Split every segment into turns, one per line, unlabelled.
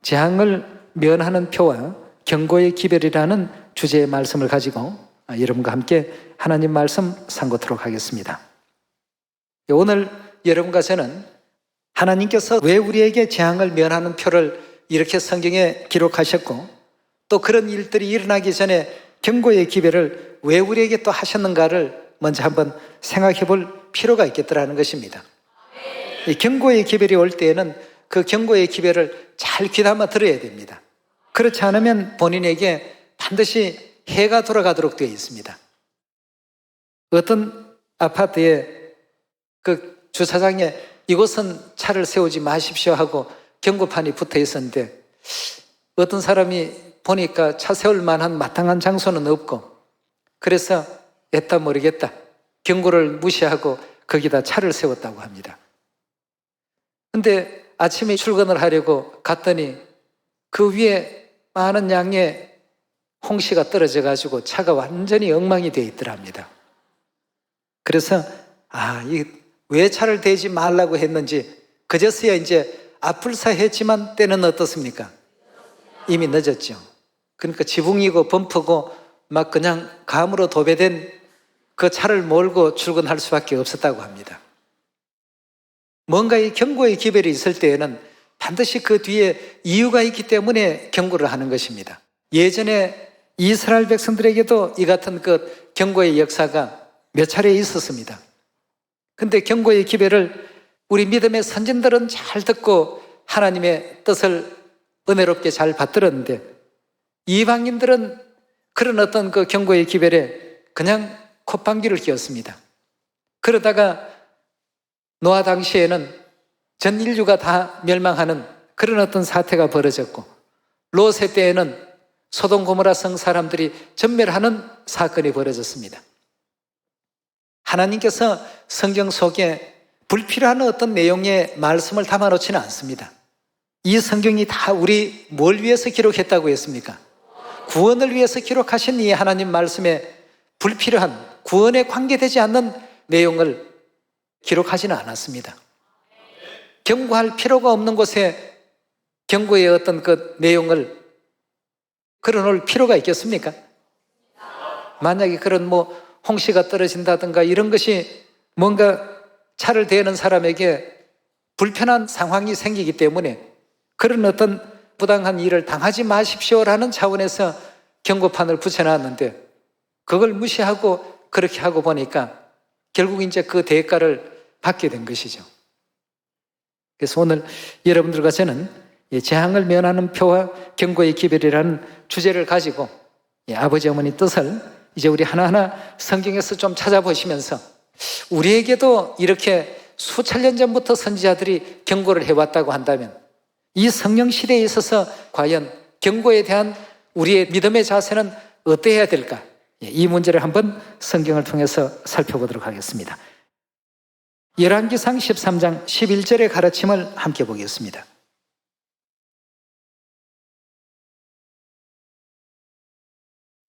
재앙을 면하는 표와 경고의 기별이라는 주제의 말씀을 가지고 여러분과 함께 하나님 말씀 상고토록 하겠습니다. 오늘 여러분과 저는 하나님께서 왜 우리에게 재앙을 면하는 표를 이렇게 성경에 기록하셨고 또 그런 일들이 일어나기 전에 경고의 기별을 왜 우리에게 또 하셨는가를 먼저 한번 생각해 볼 필요가 있겠더라는 것입니다. 이 경고의 기별이 올 때에는 그 경고의 기별을 잘 귀담아 들어야 됩니다. 그렇지 않으면 본인에게 반드시 해가 돌아가도록 되어 있습니다. 어떤 아파트에 그 주차장에 이곳은 차를 세우지 마십시오 하고 경고판이 붙어 있었는데 어떤 사람이 보니까 차 세울 만한 마땅한 장소는 없고 그래서 애따 모르겠다 경고를 무시하고 거기다 차를 세웠다고 합니다. 근데 아침에 출근을 하려고 갔더니 그 위에 많은 양의 홍시가 떨어져 가지고 차가 완전히 엉망이 되어 있더랍니다. 그래서 왜 차를 대지 말라고 했는지 그제서야 이제 앞불사 했지만 때는 어떻습니까? 이미 늦었죠. 그러니까 지붕이고 범퍼고 막 그냥 감으로 도배된 그 차를 몰고 출근할 수밖에 없었다고 합니다. 뭔가 이 경고의 기별이 있을 때에는 반드시 그 뒤에 이유가 있기 때문에 경고를 하는 것입니다. 예전에 이스라엘 백성들에게도 이 같은 그 경고의 역사가 몇 차례 있었습니다. 근데 경고의 기별을 우리 믿음의 선진들은 잘 듣고 하나님의 뜻을 은혜롭게 잘 받들었는데 이방인들은 그런 어떤 그 경고의 기별에 그냥 콧방귀를 뀌었습니다. 그러다가 노아 당시에는 전 인류가 다 멸망하는 그런 어떤 사태가 벌어졌고 롯의 때에는 소돔 고모라 성 사람들이 전멸하는 사건이 벌어졌습니다. 하나님께서 성경 속에 불필요한 어떤 내용의 말씀을 담아놓지는 않습니다. 이 성경이 다 우리 뭘 위해서 기록했다고 했습니까? 구원을 위해서 기록하신 이 하나님 말씀에 불필요한 구원에 관계되지 않는 내용을 기록하지는 않았습니다. 경고할 필요가 없는 곳에 경고의 어떤 그 내용을 걸어놓을 필요가 있겠습니까? 만약에 그런 홍시가 떨어진다든가 이런 것이 뭔가 차를 대는 사람에게 불편한 상황이 생기기 때문에 그런 어떤 부당한 일을 당하지 마십시오라는 차원에서 경고판을 붙여놨는데 그걸 무시하고 그렇게 하고 보니까 결국 이제 그 대가를 받게 된 것이죠. 그래서 오늘 여러분들과 저는 재앙을 면하는 표와 경고의 기별이라는 주제를 가지고 아버지 어머니 뜻을 이제 우리 하나하나 성경에서 좀 찾아보시면서 우리에게도 이렇게 수천 년 전부터 선지자들이 경고를 해왔다고 한다면 이 성령 시대에 있어서 과연 경고에 대한 우리의 믿음의 자세는 어떠해야 될까? 이 문제를 한번 성경을 통해서 살펴보도록 하겠습니다. 열왕기상 13장 11절의 가르침을 함께 보겠습니다.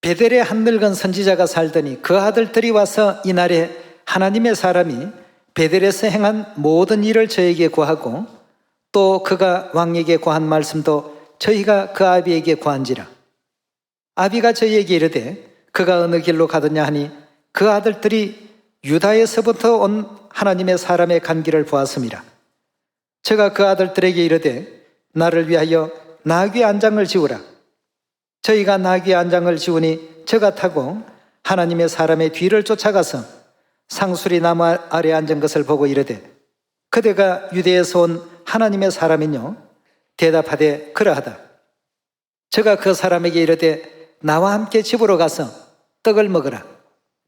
베델에 한 늙은 선지자가 살더니 그 아들들이 와서 이날에 하나님의 사람이 베델에서 행한 모든 일을 저에게 고하고 또 그가 왕에게 고한 말씀도 저희가 그 아비에게 고한지라. 아비가 저희에게 이르되 그가 어느 길로 가더냐 하니 그 아들들이 유다에서부터 온 하나님의 사람의 간 길을 보았음이라. 제가 그 아들들에게 이르되 나를 위하여 나귀 안장을 지우라. 저희가 나귀 안장을 지우니 저가 타고 하나님의 사람의 뒤를 쫓아가서 상수리 나무 아래 앉은 것을 보고 이르되 그대가 유대에서 온 하나님의 사람이뇨? 대답하되 그러하다. 저가 그 사람에게 이르되 나와 함께 집으로 가서 떡을 먹으라.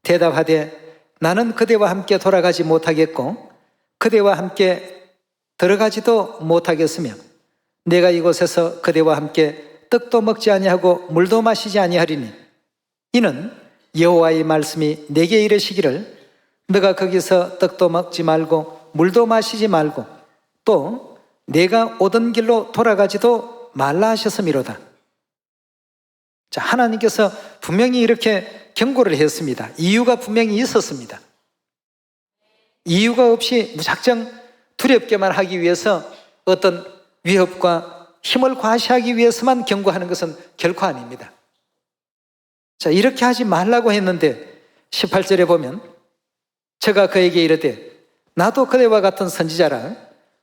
대답하되 나는 그대와 함께 돌아가지 못하겠고 그대와 함께 들어가지도 못하겠으며 내가 이곳에서 그대와 함께 떡도 먹지 아니하고 물도 마시지 아니하리니 이는 여호와의 말씀이 내게 이르시기를 너가 거기서 떡도 먹지 말고 물도 마시지 말고 또 내가 오던 길로 돌아가지도 말라 하셨음이로다. 자, 하나님께서 분명히 이렇게 경고를 했습니다. 이유가 분명히 있었습니다. 이유가 없이 무작정 두렵게만 하기 위해서 어떤 위협과 힘을 과시하기 위해서만 경고하는 것은 결코 아닙니다. 자, 이렇게 하지 말라고 했는데 18절에 보면 저가 그에게 이르되 나도 그대와 같은 선지자라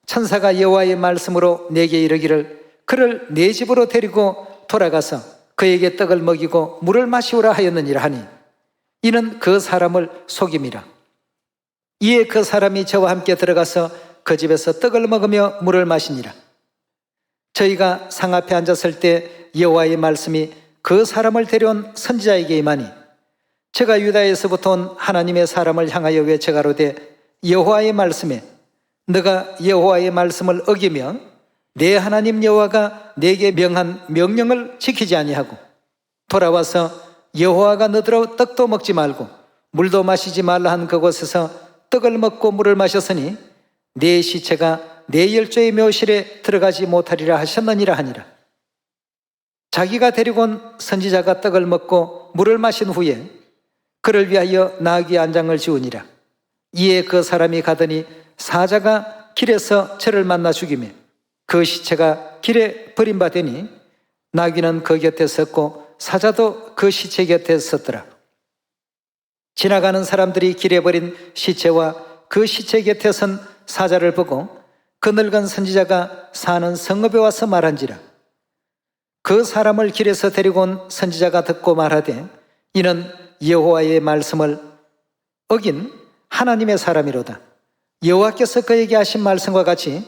천사가 여호와의 말씀으로 내게 이르기를 그를 내 집으로 데리고 돌아가서 그에게 떡을 먹이고 물을 마시오라 하였느니라 하니 이는 그 사람을 속임이라. 이에 그 사람이 저와 함께 들어가서 그 집에서 떡을 먹으며 물을 마시니라. 저희가 상 앞에 앉았을 때 여호와의 말씀이 그 사람을 데려온 선지자에게 임하니 제가 유다에서부터 온 하나님의 사람을 향하여 외쳐 가로되 여호와의 말씀에 너가 여호와의 말씀을 어기며 내 하나님 여호와가 내게 명한 명령을 지키지 아니하고 돌아와서 여호와가 너더러 떡도 먹지 말고 물도 마시지 말라 한 그곳에서 떡을 먹고 물을 마셨으니 내 시체가 내 열조의 묘실에 들어가지 못하리라 하셨느니라 하니라. 자기가 데리고 온 선지자가 떡을 먹고 물을 마신 후에 그를 위하여 나귀 안장을 지우니라. 이에 그 사람이 가더니 사자가 길에서 저를 만나 죽이며 그 시체가 길에 버림받으니 나귀는 그 곁에 섰고 사자도 그 시체 곁에 섰더라. 지나가는 사람들이 길에 버린 시체와 그 시체 곁에 선 사자를 보고 그 늙은 선지자가 사는 성읍에 와서 말한지라. 그 사람을 길에서 데리고 온 선지자가 듣고 말하되 이는 여호와의 말씀을 어긴 하나님의 사람이로다. 여호와께서 그에게 하신 말씀과 같이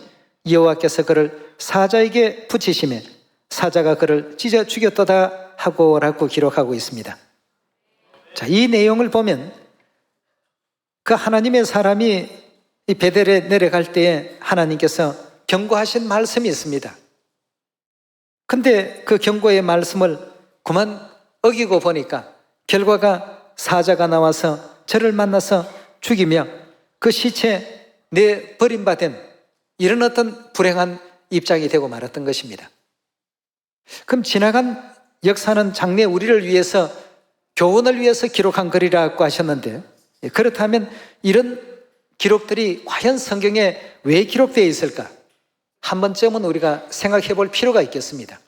여호와께서 그를 사자에게 붙이시매 사자가 그를 찢어 죽였도다 하고라고 기록하고 있습니다. 자, 이 내용을 보면 그 하나님의 사람이 이 베델에 내려갈 때에 하나님께서 경고하신 말씀이 있습니다. 근데 그 경고의 말씀을 그만 어기고 보니까 결과가 사자가 나와서 저를 만나서 죽이며 그 시체 내 버림받은 이런 어떤 불행한 입장이 되고 말았던 것입니다. 그럼 지나간 역사는 장래 우리를 위해서 교훈을 위해서 기록한 글이라고 하셨는데 그렇다면 이런 기록들이 과연 성경에 왜 기록되어 있을까? 한 번쯤은 우리가 생각해 볼 필요가 있겠습니다.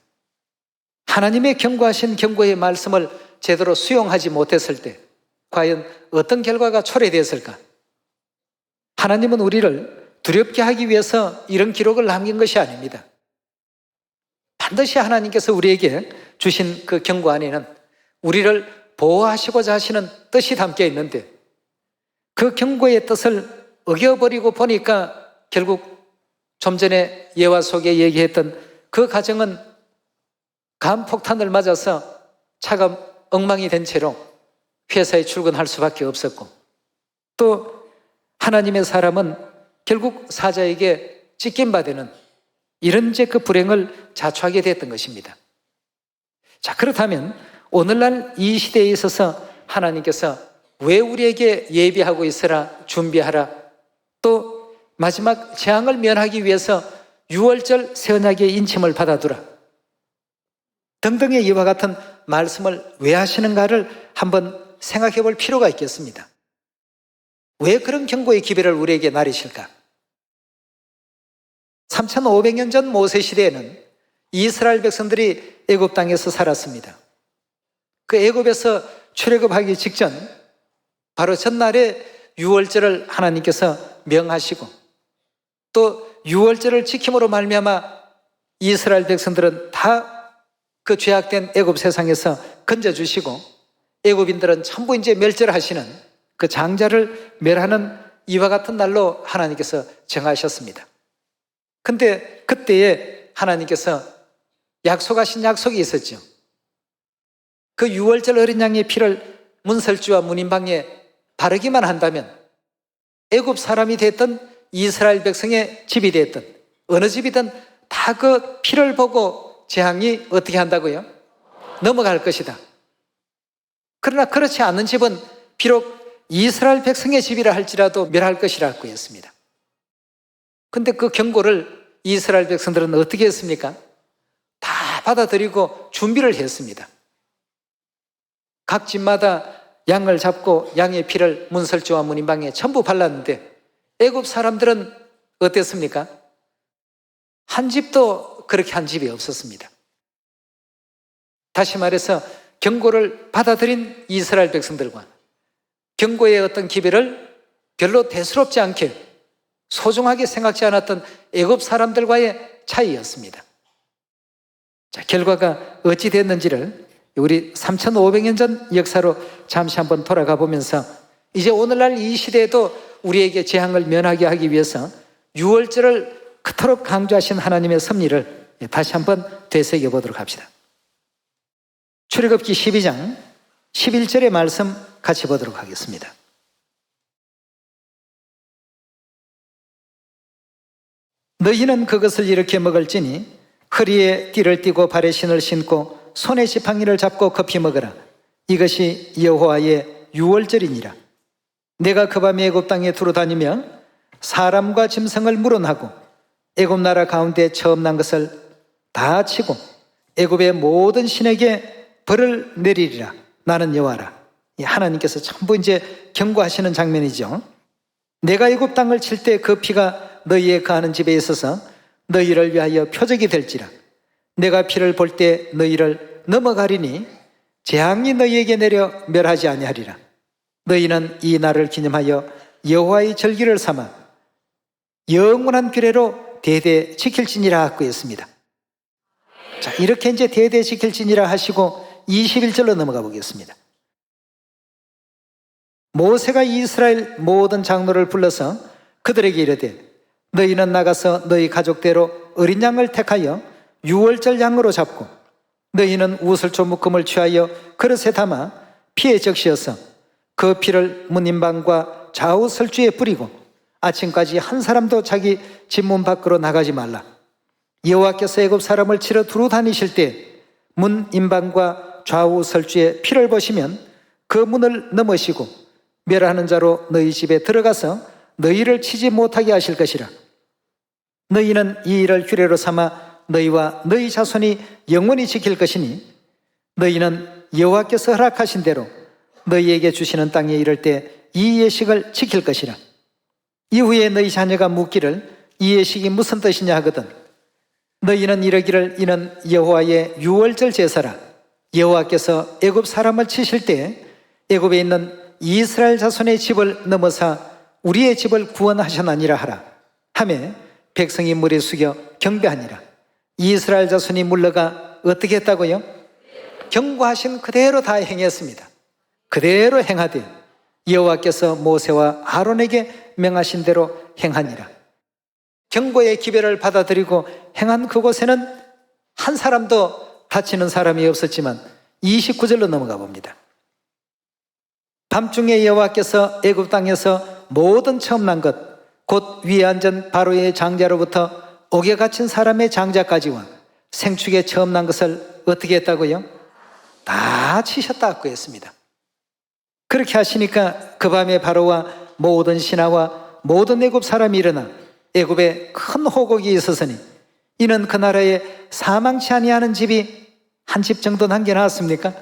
하나님의 경고하신 경고의 말씀을 제대로 수용하지 못했을 때 과연 어떤 결과가 초래되었을까? 하나님은 우리를 두렵게 하기 위해서 이런 기록을 남긴 것이 아닙니다. 반드시 하나님께서 우리에게 주신 그 경고 안에는 우리를 보호하시고자 하시는 뜻이 담겨 있는데 그 경고의 뜻을 어겨버리고 보니까 결국 좀 전에 예화 속에 얘기했던 그 가정은 간폭탄을 맞아서 차가 엉망이 된 채로 회사에 출근할 수밖에 없었고 또 하나님의 사람은 결국 사자에게 찢김 받는 이런 그 불행을 자초하게 됐던 것입니다. 자, 그렇다면 오늘날 이 시대에 있어서 하나님께서 왜 우리에게 예비하고 있으라 준비하라 또 마지막 재앙을 면하기 위해서 유월절 새 언약의 인침을 받아두라 등등의 이와 같은 말씀을 왜 하시는가를 한번 생각해 볼 필요가 있겠습니다. 왜 그런 경고의 기별을 우리에게 나리실까? 3500년 전 모세 시대에는 이스라엘 백성들이 애굽 땅에서 살았습니다. 그 애굽에서 출애굽하기 직전 바로 전날에 유월절을 하나님께서 명하시고 또 유월절을 지킴으로 말미암아 이스라엘 백성들은 다 그 죄악된 애굽 세상에서 건져주시고 애굽인들은 전부 이제 멸절하시는 그 장자를 멸하는 이와 같은 날로 하나님께서 정하셨습니다. 근데 그때에 하나님께서 약속하신 약속이 있었죠. 그 유월절 어린 양의 피를 문설주와 문인방에 바르기만 한다면 애굽 사람이 됐든 이스라엘 백성의 집이 됐든 어느 집이든 다 그 피를 보고 재앙이 어떻게 한다고요? 넘어갈 것이다. 그러나 그렇지 않은 집은 비록 이스라엘 백성의 집이라 할지라도 멸할 것이라고 했습니다. 근데 그 경고를 이스라엘 백성들은 어떻게 했습니까? 다 받아들이고 준비를 했습니다. 각 집마다 양을 잡고 양의 피를 문설주와 문인방에 전부 발랐는데 애굽 사람들은 어땠습니까? 한 집도 그렇게 한 집이 없었습니다. 다시 말해서 경고를 받아들인 이스라엘 백성들과 경고의 어떤 기별을 별로 대수롭지 않게 소중하게 생각지 않았던 애굽 사람들과의 차이였습니다. 자, 결과가 어찌 됐는지를 우리 3,500년 전 역사로 잠시 한번 돌아가 보면서 이제 오늘날 이 시대에도 우리에게 재앙을 면하게 하기 위해서 유월절을 그토록 강조하신 하나님의 섭리를 다시 한번 되새겨 보도록 합시다. 출애굽기 12장 11절의 말씀 같이 보도록 하겠습니다. 너희는 그것을 이렇게 먹을지니 허리에 띠를 띠고 발에 신을 신고 손에 지팡이를 잡고 급히 먹으라. 이것이 여호와의 유월절이니라. 내가 그 밤에 애굽 땅에 두루 다니며 사람과 짐승을 물어나고 애굽 나라 가운데 처음 난 것을 다 치고 애굽의 모든 신에게 벌을 내리리라. 나는 여호와라. 하나님께서 전부 이제 경고하시는 장면이죠. 내가 애굽 땅을 칠 때 그 피가 너희의 거하는 집에 있어서 너희를 위하여 표적이 될지라. 내가 피를 볼 때 너희를 넘어가리니 재앙이 너희에게 내려 멸하지 아니하리라. 너희는 이 날을 기념하여 여호와의 절기를 삼아 영원한 규례로 대대 지킬지니라 하고 했습니다. 자, 이렇게 이제 대대 지킬지니라 하시고 21절로 넘어가 보겠습니다. 모세가 이스라엘 모든 장로를 불러서 그들에게 이르되 너희는 나가서 너희 가족대로 어린 양을 택하여 유월절 양으로 잡고 너희는 우슬초 묶음을 취하여 그릇에 담아 피에 적시어서 그 피를 문인방과 좌우 설주에 뿌리고 아침까지 한 사람도 자기 집 문 밖으로 나가지 말라. 여호와께서 애굽 사람을 치러 두루 다니실 때 문인방과 좌우 설주에 피를 보시면 그 문을 넘으시고 멸하는 자로 너희 집에 들어가서 너희를 치지 못하게 하실 것이라. 너희는 이 일을 규례로 삼아 너희와 너희 자손이 영원히 지킬 것이니 너희는 여호와께서 허락하신 대로 너희에게 주시는 땅에 이를 때 이 예식을 지킬 것이라. 이후에 너희 자녀가 묻기를 이 예식이 무슨 뜻이냐 하거든 너희는 이르기를 이는 여호와의 유월절 제사라. 여호와께서 애굽 사람을 치실 때 애굽에 있는 이스라엘 자손의 집을 넘어사 우리의 집을 구원하셨나니라 하라 하매 백성이 무리 숙여 경배하니라. 이스라엘 자손이 물러가 어떻게 했다고요? 경고하신 그대로 다 행했습니다. 그대로 행하되 여호와께서 모세와 아론에게 명하신 대로 행하니라. 경고의 기별을 받아들이고 행한 그곳에는 한 사람도 다치는 사람이 없었지만 29절로 넘어가 봅니다. 밤중에 여호와께서 애굽 땅에서 모든 처음 난 것 곧 위에 앉은 바로의 장자로부터 옥에 갇힌 사람의 장자까지와 생축에 처음 난 것을 어떻게 했다고요? 다 치셨다고 했습니다. 그렇게 하시니까 그 밤에 바로와 모든 신하와 모든 애굽 사람이 일어나 애굽에 큰 호곡이 있었으니 이는 그 나라에 사망치 아니하는 집이 한 집 정도 남겨놨습니까?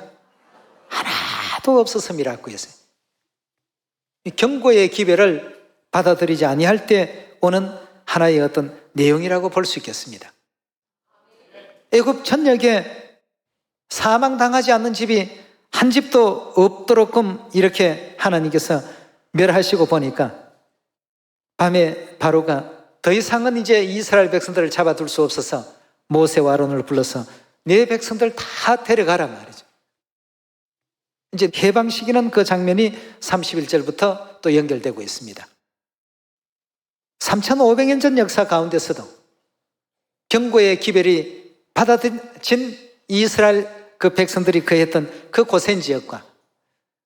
하나도 없었음이라고 했어요. 경고의 기별을 받아들이지 아니할 때 오는 하나의 어떤 내용이라고 볼 수 있겠습니다. 애굽 전역에 사망당하지 않는 집이 한 집도 없도록끔 이렇게 하나님께서 멸하시고 보니까 밤에 바로가 더 이상은 이제 이스라엘 백성들을 잡아둘 수 없어서 모세와 아론을 불러서 네 백성들 다 데려가라 말이죠. 이제 해방시키는 그 장면이 31절부터 또 연결되고 있습니다. 3,500년 전 역사 가운데서도 경고의 기별이 받아들인 이스라엘 그 백성들이 거했던 그 고센 지역과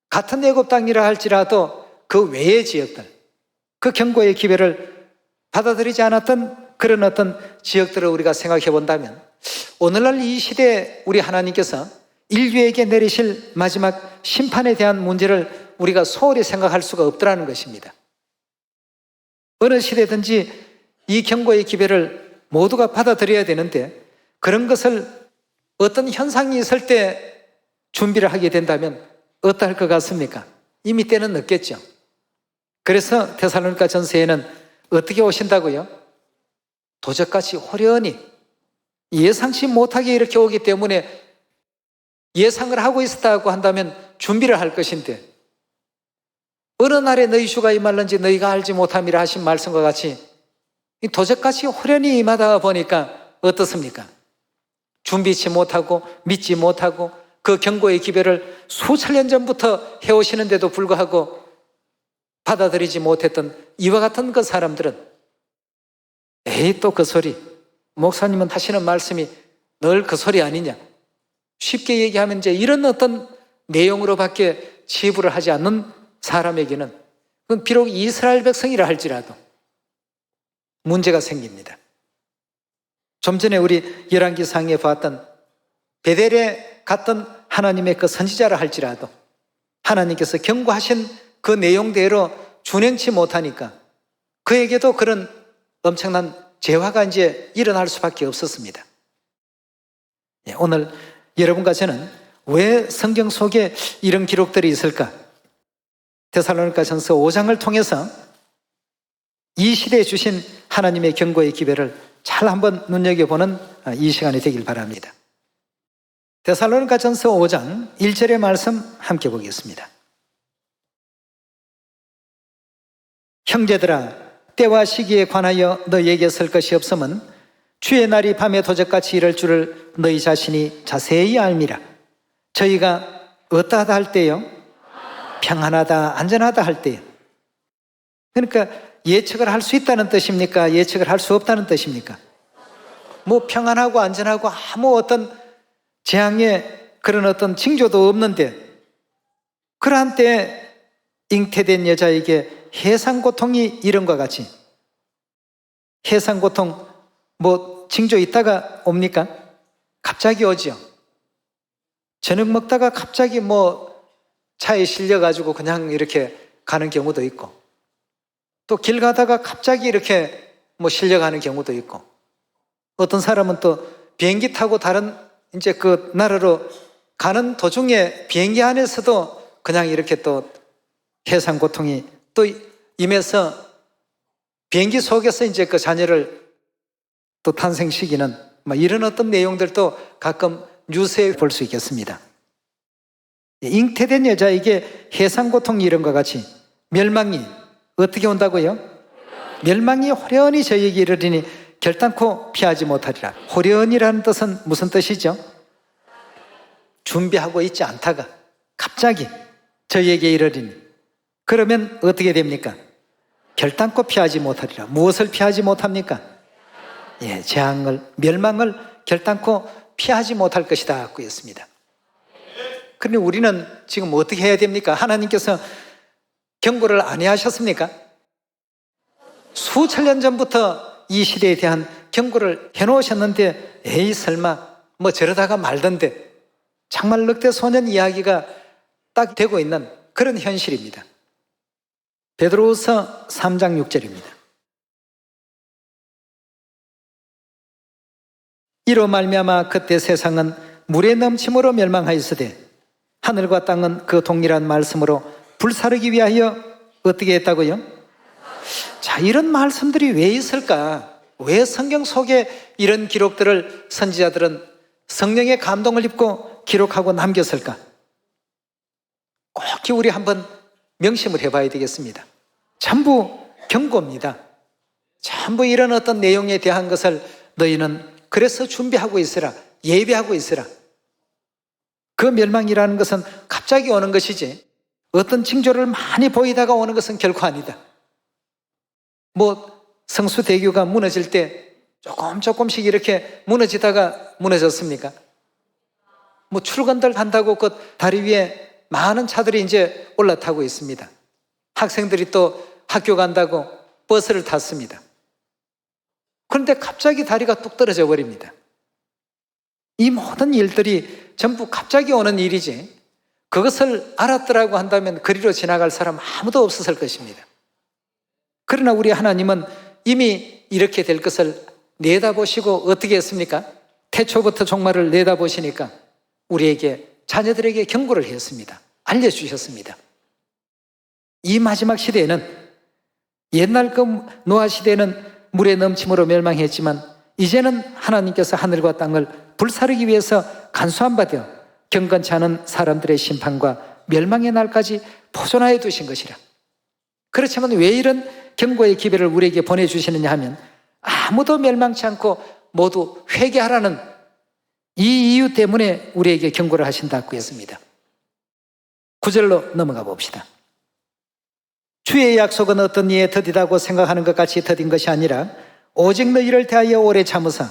같은 애굽 땅이라 할지라도 그 외의 지역들, 그 경고의 기별을 받아들이지 않았던 그런 어떤 지역들을 우리가 생각해 본다면 오늘날 이 시대에 우리 하나님께서 인류에게 내리실 마지막 심판에 대한 문제를 우리가 소홀히 생각할 수가 없더라는 것입니다. 어느 시대든지 이 경고의 기별을 모두가 받아들여야 되는데 그런 것을 어떤 현상이 있을 때 준비를 하게 된다면 어떠할 것 같습니까? 이미 때는 늦겠죠. 그래서 데살로니가 전서에는 어떻게 오신다고요? 도적같이 호련히 예상치 못하게 이렇게 오기 때문에 예상을 하고 있었다고 한다면 준비를 할 것인데, 어느 날에 너희 주가 임할는지 너희가 알지 못함이라 하신 말씀과 같이 이 도적같이 호련히 임하다 보니까 어떻습니까? 준비치 못하고 믿지 못하고 그 경고의 기별을 수천 년 전부터 해오시는데도 불구하고 받아들이지 못했던 이와 같은 그 사람들은 에이, 또 그 소리, 목사님은 하시는 말씀이 늘 그 소리 아니냐, 쉽게 얘기하면 이제 이런 어떤 내용으로밖에 치부를 하지 않는 사람에게는 그건 비록 이스라엘 백성이라 할지라도 문제가 생깁니다. 좀 전에 우리 열왕기상에 봤던 베델에 갔던 하나님의 그 선지자라 할지라도 하나님께서 경고하신 그 내용대로 준행치 못하니까 그에게도 그런 엄청난 재화가 이제 일어날 수밖에 없었습니다. 오늘 여러분과 저는 왜 성경 속에 이런 기록들이 있을까? 데살로니가전서 5장을 통해서 이 시대에 주신 하나님의 경고의 기별을 잘 한번 눈여겨보는 이 시간이 되길 바랍니다. 데살로니가전서 5장 1절의 말씀 함께 보겠습니다. 형제들아, 때와 시기에 관하여 너희에게 쓸 것이 없음은 주의 날이 밤에 도적같이 이를 줄을 너희 자신이 자세히 알미라. 저희가 어떠하다 할 때요? 평안하다, 안전하다 할 때요. 그러니까 예측을 할 수 있다는 뜻입니까? 예측을 할 수 없다는 뜻입니까? 뭐 평안하고 안전하고 아무 어떤 재앙의 그런 어떤 징조도 없는데, 그러한 때 잉태된 여자에게 해상고통이 이름과 같이, 해상고통 뭐 징조 있다가 옵니까? 갑자기 오죠. 저녁 먹다가 갑자기 뭐 차에 실려가지고 그냥 이렇게 가는 경우도 있고, 또 길 가다가 갑자기 이렇게 뭐 실려가는 경우도 있고, 어떤 사람은 또 비행기 타고 다른 이제 그 나라로 가는 도중에 비행기 안에서도 그냥 이렇게 또 해상고통이 또 임해서 비행기 속에서 이제 그 자녀를 또 탄생시키는 뭐 이런 어떤 내용들도 가끔 뉴스에 볼 수 있겠습니다. 잉태된 여자에게 해상고통 이름과 같이 멸망이 어떻게 온다고요? 멸망이 호련히 저에게 이르리니 결단코 피하지 못하리라. 호련이라는 뜻은 무슨 뜻이죠? 준비하고 있지 않다가 갑자기 저에게 이르리니, 그러면 어떻게 됩니까? 결단코 피하지 못하리라. 무엇을 피하지 못합니까? 재앙을, 멸망을 결단코 피하지 못할 것이다 하고 있습니다. 그런데 우리는 지금 어떻게 해야 됩니까? 하나님께서 경고를 안 하셨습니까? 수천 년 전부터 이 시대에 대한 경고를 해놓으셨는데, 에이 설마 뭐 저러다가 말던데, 정말 늑대 소년 이야기가 딱 되고 있는 그런 현실입니다. 베드로후서 3장 6절입니다. 이로 말미암아 그때 세상은 물의 넘침으로 멸망하였으되 하늘과 땅은 그 동일한 말씀으로 불사르기 위하여 어떻게 했다고요? 자, 이런 말씀들이 왜 있을까? 왜 성경 속에 이런 기록들을 선지자들은 성령의 감동을 입고 기록하고 남겼을까? 꼭 우리 한번 명심을 해봐야 되겠습니다. 전부 경고입니다. 전부 이런 어떤 내용에 대한 것을 너희는 그래서 준비하고 있으라, 예비하고 있으라. 그 멸망이라는 것은 갑자기 오는 것이지 어떤 징조를 많이 보이다가 오는 것은 결코 아니다. 뭐 성수대교가 무너질 때 조금씩 이렇게 무너지다가 무너졌습니까? 뭐 출근들 한다고 그 다리 위에 많은 차들이 이제 올라타고 있습니다. 학생들이 또 학교 간다고 버스를 탔습니다. 그런데 갑자기 다리가 뚝 떨어져 버립니다. 이 모든 일들이 전부 갑자기 오는 일이지, 그것을 알았더라고 한다면 그리로 지나갈 사람 아무도 없었을 것입니다. 그러나 우리 하나님은 이미 이렇게 될 것을 내다보시고 어떻게 했습니까? 태초부터 종말을 내다보시니까 우리에게, 자녀들에게 경고를 했습니다. 알려주셨습니다. 이 마지막 시대에는, 옛날 그 노아 시대는 물의 넘침으로 멸망했지만 이제는 하나님께서 하늘과 땅을 불사르기 위해서 간수함 받아 경건치 않은 사람들의 심판과 멸망의 날까지 보존하여 두신 것이라. 그렇지만 왜 이런 경고의 기별을 우리에게 보내주시느냐 하면 아무도 멸망치 않고 모두 회개하라는 이 이유 때문에 우리에게 경고를 하신다고 했습니다. 9절로 넘어가 봅시다. 주의 약속은 어떤 이에 더디다고 생각하는 것 같이 더딘 것이 아니라 오직 너희를 대하여 오래 참으사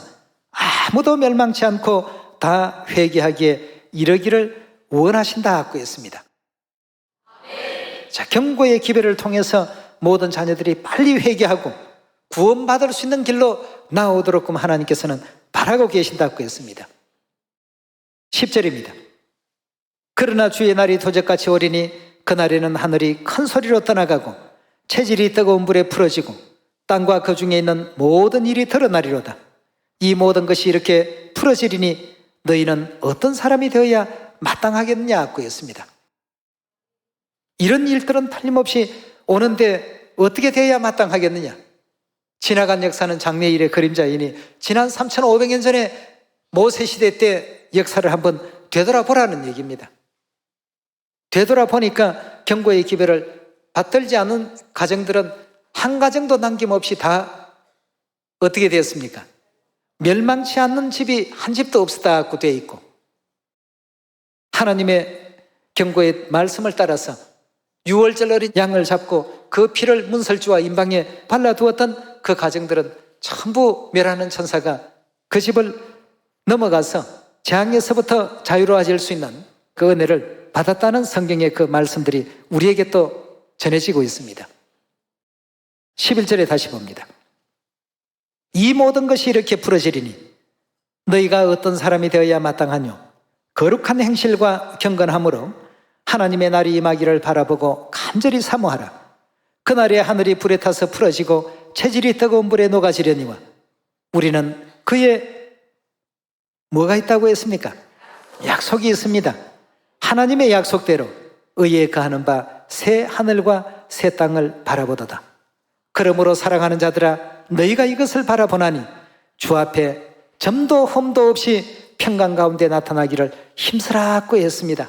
아무도 멸망치 않고 다 회개하기에 이르기를 원하신다고 했습니다. 자, 경고의 기별을 통해서 모든 자녀들이 빨리 회개하고 구원받을 수 있는 길로 나오도록 하나님께서는 바라고 계신다고 했습니다. 10절입니다. 그러나 주의 날이 도적같이 오리니 그날에는 하늘이 큰 소리로 떠나가고 체질이 뜨거운 불에 풀어지고 땅과 그 중에 있는 모든 일이 드러나리로다. 이 모든 것이 이렇게 풀어지리니 너희는 어떤 사람이 되어야 마땅하겠느냐고 했습니다. 이런 일들은 틀림없이 오는데 어떻게 되어야 마땅하겠느냐? 지나간 역사는 장래 일의 그림자이니 지난 3,500년 전에 모세 시대 때 역사를 한번 되돌아보라는 얘기입니다. 되돌아보니까 경고의 기별을 받들지 않은 가정들은 한 가정도 남김없이 다 어떻게 되었습니까? 멸망치 않는 집이 한 집도 없었다고 되어 있고, 하나님의 경고의 말씀을 따라서 6월절 어린 양을 잡고 그 피를 문설주와 임방에 발라두었던 그 가정들은 전부 멸하는 천사가 그 집을 넘어가서 재앙에서부터 자유로워질 수 있는 그 은혜를 받았다는 성경의 그 말씀들이 우리에게 또 전해지고 있습니다. 11절에 다시 봅니다. 이 모든 것이 이렇게 풀어지리니 너희가 어떤 사람이 되어야 마땅하뇨? 거룩한 행실과 경건함으로 하나님의 날이 임하기를 바라보고 간절히 사모하라. 그날에 하늘이 불에 타서 풀어지고 체질이 뜨거운 불에 녹아지려니와 우리는 그의 뭐가 있다고 했습니까? 약속이 있습니다. 하나님의 약속대로 의에 거하는 바 새 하늘과 새 땅을 바라보도다. 그러므로 사랑하는 자들아, 너희가 이것을 바라보나니 주 앞에 점도 흠도 없이 평강 가운데 나타나기를 힘쓰라고 했습니다.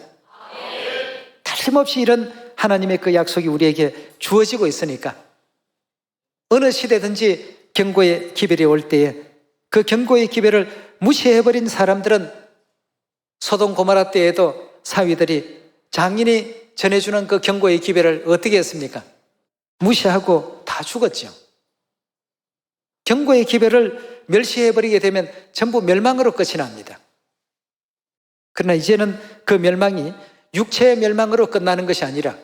틀림없이 이런 하나님의 그 약속이 우리에게 주어지고 있으니까 어느 시대든지 경고의 기별이 올 때에 그 경고의 기별을 무시해버린 사람들은 소돔 고모라 때에도 사위들이 장인이 전해주는 그 경고의 기별을 어떻게 했습니까? 무시하고 다 죽었죠. 경고의 기별을 멸시해버리게 되면 전부 멸망으로 끝이 납니다. 그러나 이제는 그 멸망이 육체의 멸망으로 끝나는 것이 아니라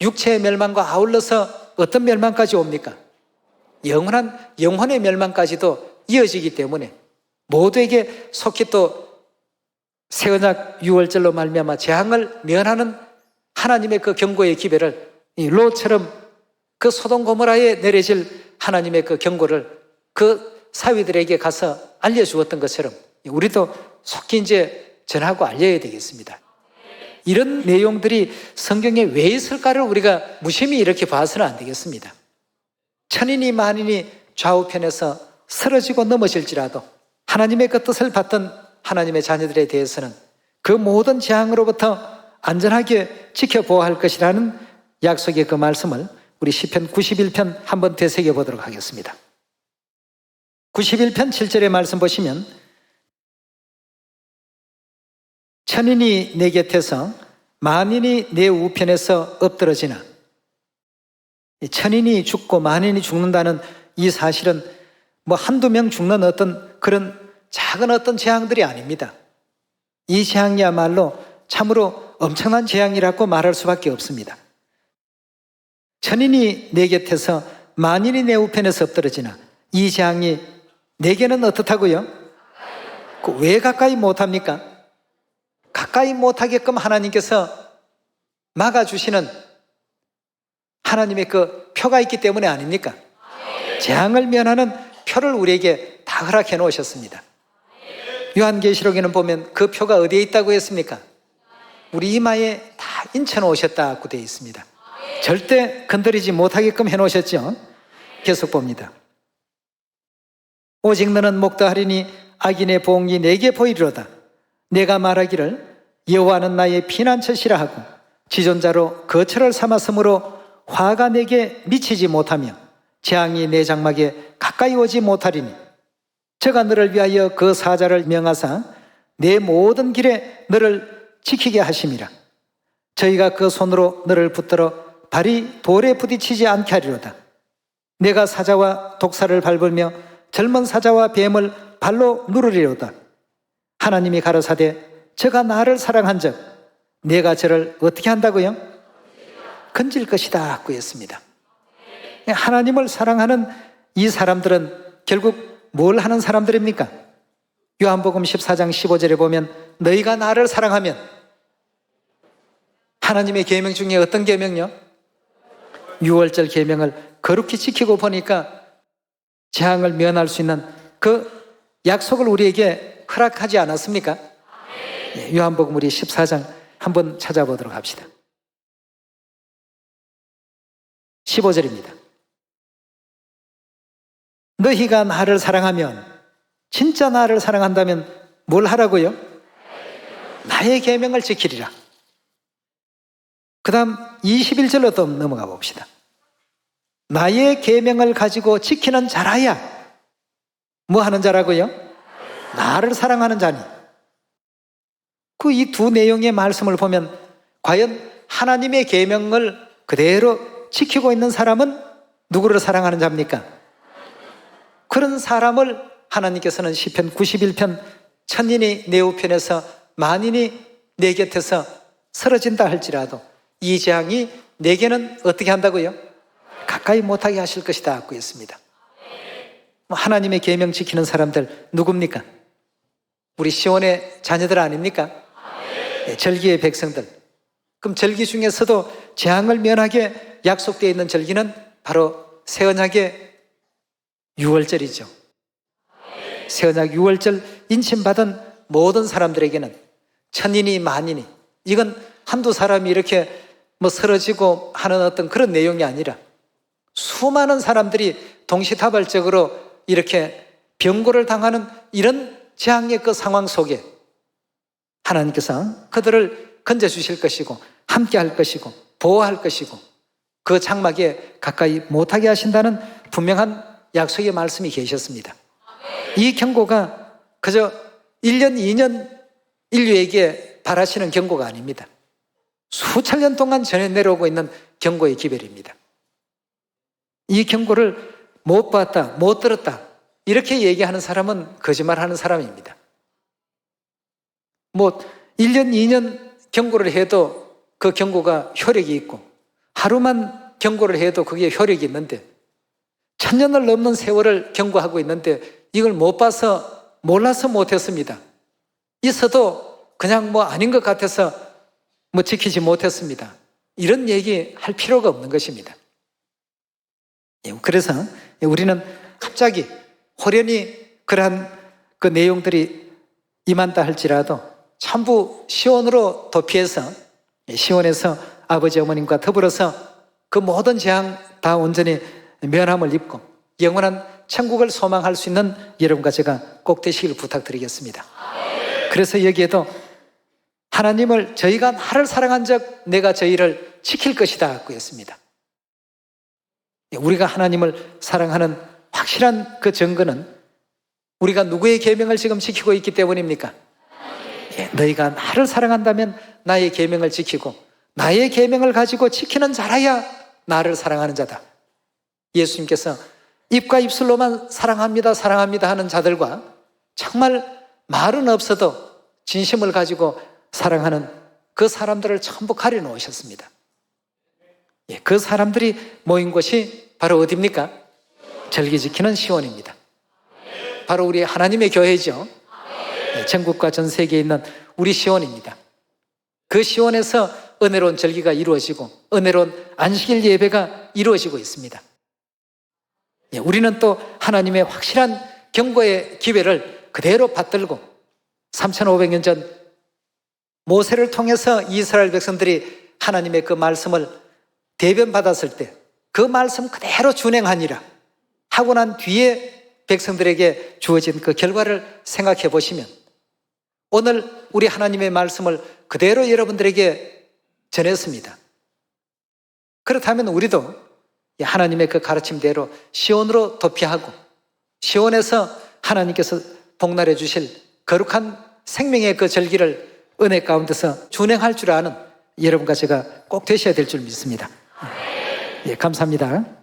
육체의 멸망과 아울러서 어떤 멸망까지 옵니까? 영혼의 멸망까지도 이어지기 때문에 모두에게 속히 또 새 언약 6월절로 말미암아 재앙을 면하는 하나님의 그 경고의 기별을 이 롯처럼 그 소돔 고모라에 내려질 하나님의 그 경고를 그 사위들에게 가서 알려주었던 것처럼 우리도 속히 이제 전하고 알려야 되겠습니다. 이런 내용들이 성경에 왜 있을까를 우리가 무심히 이렇게 봐서는 안 되겠습니다. 천인이 만인이 좌우편에서 쓰러지고 넘어질지라도 하나님의 그 뜻을 받던 하나님의 자녀들에 대해서는 그 모든 재앙으로부터 안전하게 지켜보아야 할 것이라는 약속의 그 말씀을 우리 시편 91편 한번 되새겨 보도록 하겠습니다. 91편 7절의 말씀 보시면 천인이 내 곁에서 만인이 내 우편에서 엎드러지나, 천인이 죽고 만인이 죽는다는 이 사실은 뭐 한두 명 죽는 어떤 그런 작은 어떤 재앙들이 아닙니다. 이 재앙이야말로 참으로 엄청난 재앙이라고 말할 수밖에 없습니다. 천인이 내 곁에서 만인이 내 우편에서 엎드러지나, 이 재앙이 내게는 어떻다고요? 왜 가까이 못합니까? 가까이 못하게끔 하나님께서 막아주시는 하나님의 그 표가 있기 때문에 아닙니까? 재앙을 면하는 표를 우리에게 다 허락해 놓으셨습니다. 요한계시록에는 보면 그 표가 어디에 있다고 했습니까? 우리 이마에 다 인쳐 놓으셨다고 되어 있습니다. 절대 건드리지 못하게끔 해 놓으셨죠. 계속 봅니다. 오직 너는 목도하리니 악인의 보응이 내게 보이리로다. 내가 말하기를 여호와는 나의 피난처시라 하고 지존자로 거처를 삼았으므로 화가 내게 미치지 못하며 재앙이 내 장막에 가까이 오지 못하리니 저가 너를 위하여 그 사자를 명하사 내 모든 길에 너를 지키게 하심이라. 저희가 그 손으로 너를 붙들어 발이 돌에 부딪히지 않게 하리로다. 내가 사자와 독사를 밟으며 젊은 사자와 뱀을 발로 누르리로다. 하나님이 가라사대 저가 나를 사랑한즉 내가 저를 어떻게 한다고요? 건질 것이다 하고 했습니다. 하나님을 사랑하는 이 사람들은 결국 뭘 하는 사람들입니까? 요한복음 14장 15절에 보면 너희가 나를 사랑하면, 하나님의 계명 중에 어떤 계명요? 유월절 계명을 거룩히 지키고 보니까 재앙을 면할 수 있는 그 약속을 우리에게 허락하지 않았습니까? 요한복음 우리 14장 한번 찾아보도록 합시다. 15절입니다. 너희가 나를 사랑하면, 진짜 나를 사랑한다면 뭘 하라고요? 나의 계명을 지키리라. 그 다음 21절로 또 넘어가 봅시다. 나의 계명을 가지고 지키는 자라야 뭐 하는 자라고요? 나를 사랑하는 자니. 그 이 두 내용의 말씀을 보면 과연 하나님의 계명을 그대로 지키고 있는 사람은 누구를 사랑하는 자입니까? 그런 사람을 하나님께서는 시편 91편 천인이 내 우편에서 만인이 내 곁에서 쓰러진다 할지라도 이 재앙이 내게는 어떻게 한다고요? 가까이 못하게 하실 것이다 하고 있습니다. 하나님의 계명 지키는 사람들 누굽니까? 우리 시온의 자녀들 아닙니까? 절기의 백성들. 그럼 절기 중에서도 재앙을 면하게 약속되어 있는 절기는 바로 새 언약의 유월절이죠. 새 언약 유월절 인침받은 모든 사람들에게는 천인이 만인이, 이건 한두 사람이 이렇게 뭐 쓰러지고 하는 어떤 그런 내용이 아니라 수많은 사람들이 동시다발적으로 이렇게 병고를 당하는 이런 재앙의 그 상황 속에 하나님께서 그들을 건져주실 것이고 함께 할 것이고 보호할 것이고 그 장막에 가까이 못하게 하신다는 분명한 약속의 말씀이 계셨습니다. 이 경고가 그저 1년, 2년 인류에게 바라시는 경고가 아닙니다. 수천 년 동안 전해 내려오고 있는 경고의 기별입니다. 이 경고를 못 봤다, 못 들었다 이렇게 얘기하는 사람은 거짓말하는 사람입니다. 뭐 1년, 2년 경고를 해도 그 경고가 효력이 있고 하루만 경고를 해도 그게 효력이 있는데 1000년을 넘는 세월을 경고하고 있는데 이걸 못 봐서 몰라서 못했습니다. 있어도 그냥 뭐 아닌 것 같아서 뭐 지키지 못했습니다. 이런 얘기 할 필요가 없는 것입니다. 그래서 우리는 갑자기 호련히 그러한 그 내용들이 임한다 할지라도 전부 시온으로 도피해서 시온에서 아버지 어머님과 더불어서 그 모든 재앙 다 온전히 면함을 입고 영원한 천국을 소망할 수 있는 여러분과 제가 꼭 되시길 부탁드리겠습니다. 그래서 여기에도 하나님을 저희가 나를 사랑한 적 내가 저희를 지킬 것이다 하고 했습니다. 우리가 하나님을 사랑하는 확실한 그 증거는 우리가 누구의 계명을 지금 지키고 있기 때문입니까? 너희가 나를 사랑한다면 나의 계명을 지키고 나의 계명을 가지고 지키는 자라야 나를 사랑하는 자다. 예수님께서 입과 입술로만 사랑합니다, 사랑합니다 하는 자들과 정말 말은 없어도 진심을 가지고 사랑하는 그 사람들을 전부 가려놓으셨습니다. 그 사람들이 모인 곳이 바로 어디입니까? 절기 지키는 시온입니다. 바로 우리 하나님의 교회죠. 전국과 전 세계에 있는 우리 시온입니다. 그 시온에서 은혜로운 절기가 이루어지고 은혜로운 안식일 예배가 이루어지고 있습니다. 우리는 또 하나님의 확실한 경고의 기회를 그대로 받들고 3500년 전 모세를 통해서 이스라엘 백성들이 하나님의 그 말씀을 대변받았을 때 그 말씀 그대로 준행하니라 하고 난 뒤에 백성들에게 주어진 그 결과를 생각해 보시면 오늘 우리 하나님의 말씀을 그대로 여러분들에게 전했습니다. 그렇다면 우리도 하나님의 그 가르침대로 시온으로 도피하고 시온에서 하나님께서 복날해 주실 거룩한 생명의 그 절기를 은혜 가운데서 준행할 줄 아는 여러분과 제가 꼭 되셔야 될 줄 믿습니다. 예, 감사합니다.